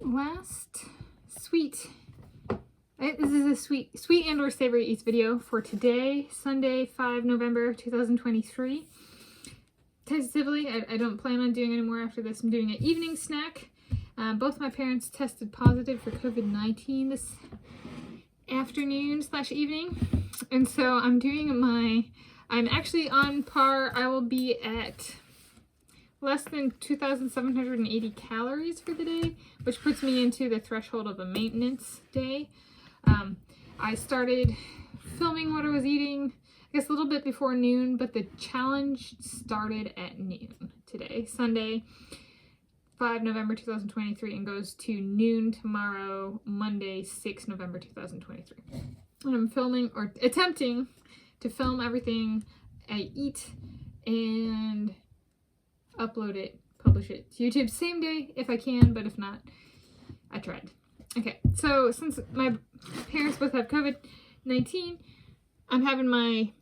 last sweet. This is a sweet and or savory eats video for today, Sunday, 5 November 2023. Tentatively, I don't plan on doing any more after this. I'm doing an evening snack. Both my parents tested positive for COVID-19 this afternoon/evening. And so I'm actually on par. I will be at less than 2,780 calories for the day, which puts me into the threshold of a maintenance day. I started filming what I was eating, I guess a little bit before noon, but the challenge started at noon today, Sunday, 5 November 2023, and goes to noon tomorrow, Monday, 6 November 2023. And I'm filming, or attempting to film everything I eat and upload it, publish it to YouTube same day if I can, but if not, I tried. Okay, so since my parents both have COVID-19, I'm having my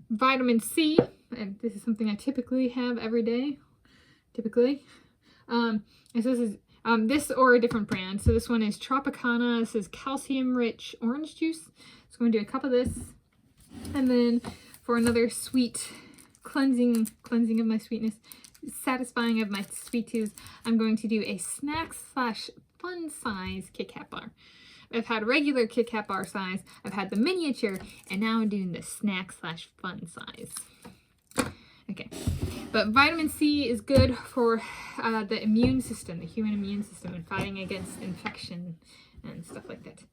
vitamin C, and this is something I typically have every day, and so this is this or a different brand. So this one is Tropicana. This is calcium-rich orange juice. So I'm going to do a cup of this, and then for another sweet cleansing of my sweetness, satisfying of my sweet tooth, I'm going to do a snack/fun size KitKat bar. I've had regular KitKat bar size, I've had the miniature, and now I'm doing the snack/fun size. Okay, but vitamin C is good for the immune system, the human immune system, and fighting against infection and stuff like that.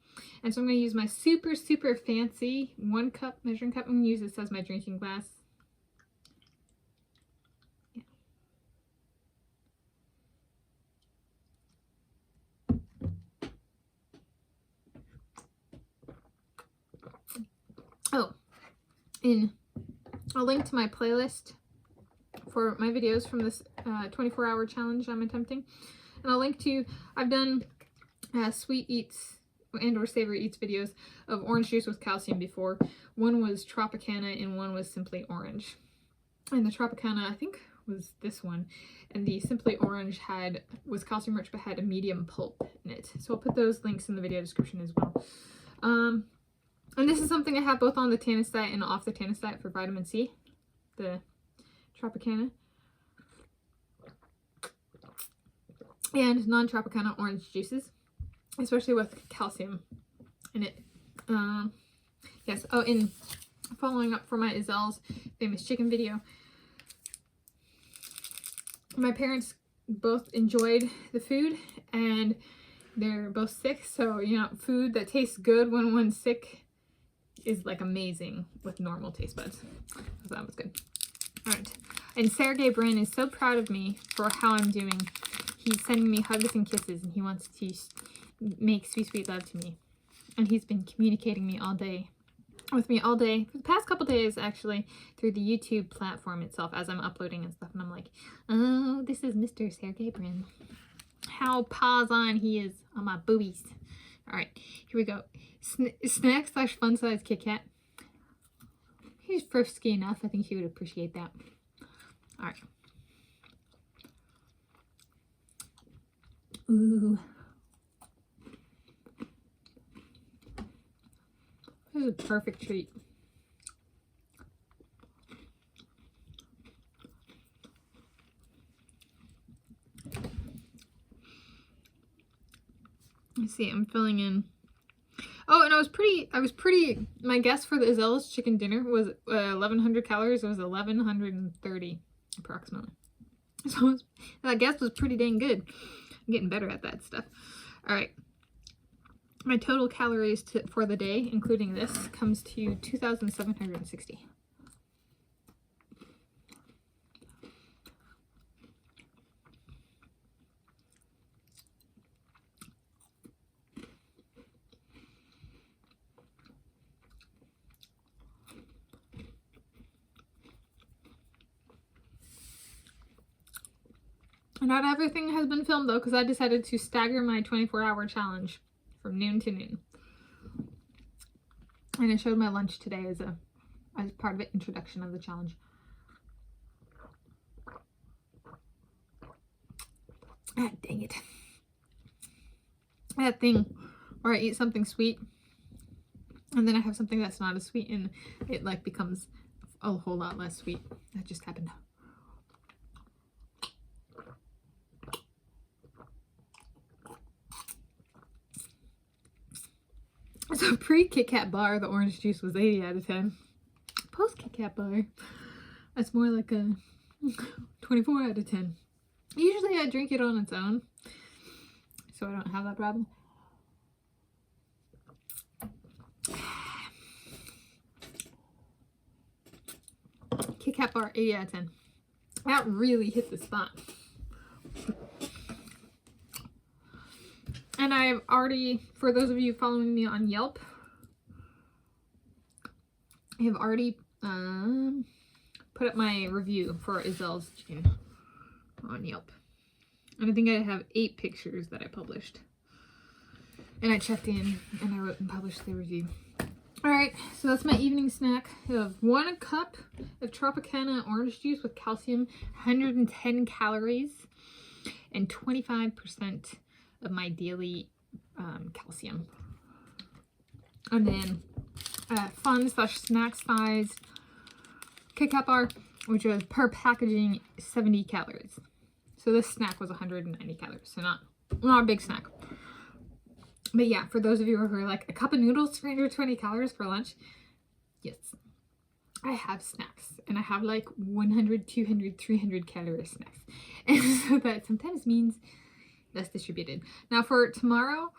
And so I'm going to use my super fancy 1 cup measuring cup. I'm going to use this as my drinking glass. Oh, and I'll link to my playlist for my videos from this 24-hour challenge I'm attempting. And I'll link to, I've done sweet eats and or savory eats videos of orange juice with calcium before. One was Tropicana and one was Simply Orange. And the Tropicana, I think, was this one. And the Simply Orange was calcium rich but had a medium pulp in it. So I'll put those links in the video description as well. And this is something I have both on the Tanis Diet and off the Tanis Diet for vitamin C, the Tropicana, and non-Tropicana orange juices, especially with calcium in it. Yes, oh, in following up for my Izelle's famous chicken video, my parents both enjoyed the food, and they're both sick, so, you know, food that tastes good when one's sick is like amazing with normal taste buds. So that was good. All right. And Sergey Brin is so proud of me for how I'm doing. He's sending me hugs and kisses, and he wants to make sweet love to me. And he's been communicating with me all day for the past couple days, actually, through the YouTube platform itself as I'm uploading and stuff. And I'm like, oh, this is Mr. Sergey Brin. How paws on he is on my boobies. All right, here we go. Snack/fun size KitKat. He's frisky enough. I think he would appreciate that. All right. Ooh. This is a perfect treat. Let's see, I'm filling in. Oh, and I was pretty, my guess for the Izelle's chicken dinner was 1,100 calories. It was 1,130 approximately. So that guess was pretty dang good. I'm getting better at that stuff. All right. My total calories for the day, including this, comes to 2,760. Not everything has been filmed though, because I decided to stagger my 24-hour challenge from noon to noon. And I showed my lunch today as part of the introduction of the challenge. Ah, dang it. that thing where I eat something sweet and then I have something that's not as sweet and it like becomes a whole lot less sweet. That just happened. So pre-KitKat bar, the orange juice was 80 out of 10. Post-KitKat bar, that's more like a 24 out of 10. Usually I drink it on its own, so I don't have that problem. KitKat bar, 80 out of 10. That really hit the spot. And I've already, for those of you following me on Yelp, I have already put up my review for Izelle's chicken on Yelp. And I think I have 8 pictures that I published. And I checked in and I wrote and published the review. Alright, so that's my evening snack. I have 1 cup of Tropicana orange juice with calcium, 110 calories, and 25% of my daily calcium. And then fun / snack size KitKat bar, which was per packaging 70 calories. So this snack was 190 calories, so not a big snack. But yeah, for those of you who are like, a cup of noodles, 320 calories for lunch, yes, I have snacks. And I have like 100, 200, 300 calorie snacks. And so that sometimes means less distributed. Now for tomorrow,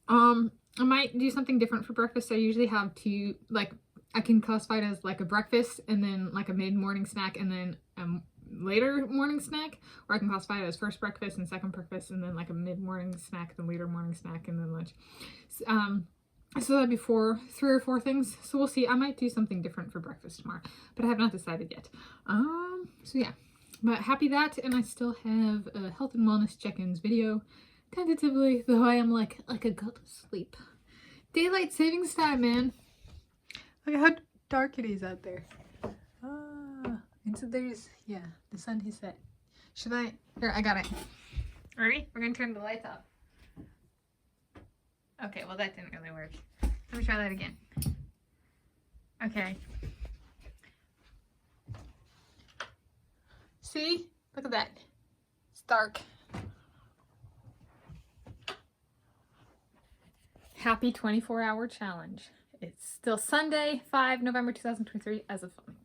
I might do something different for breakfast. I usually have 2, like, I can classify it as like a breakfast and then like a mid-morning snack and then later morning snack, or I can classify it as first breakfast and second breakfast and then like a mid-morning snack, then later morning snack, and then lunch. So that'd be 3 or 4 things. So we'll see. I might do something different for breakfast tomorrow, but I have not decided yet. So yeah, but happy that, and I still have a health and wellness check-ins video tentatively, though I am like I go to sleep. Daylight savings time, man. Look at how dark it is out there. And so there's, yeah, the sun has set. Should I? Here, I got it. Ready? We're gonna turn the lights off. Okay, well that didn't really work. Let me try that again. Okay. See? Look at that. It's dark. Happy 24-hour challenge. It's still Sunday, 5 November 2023 as of filming.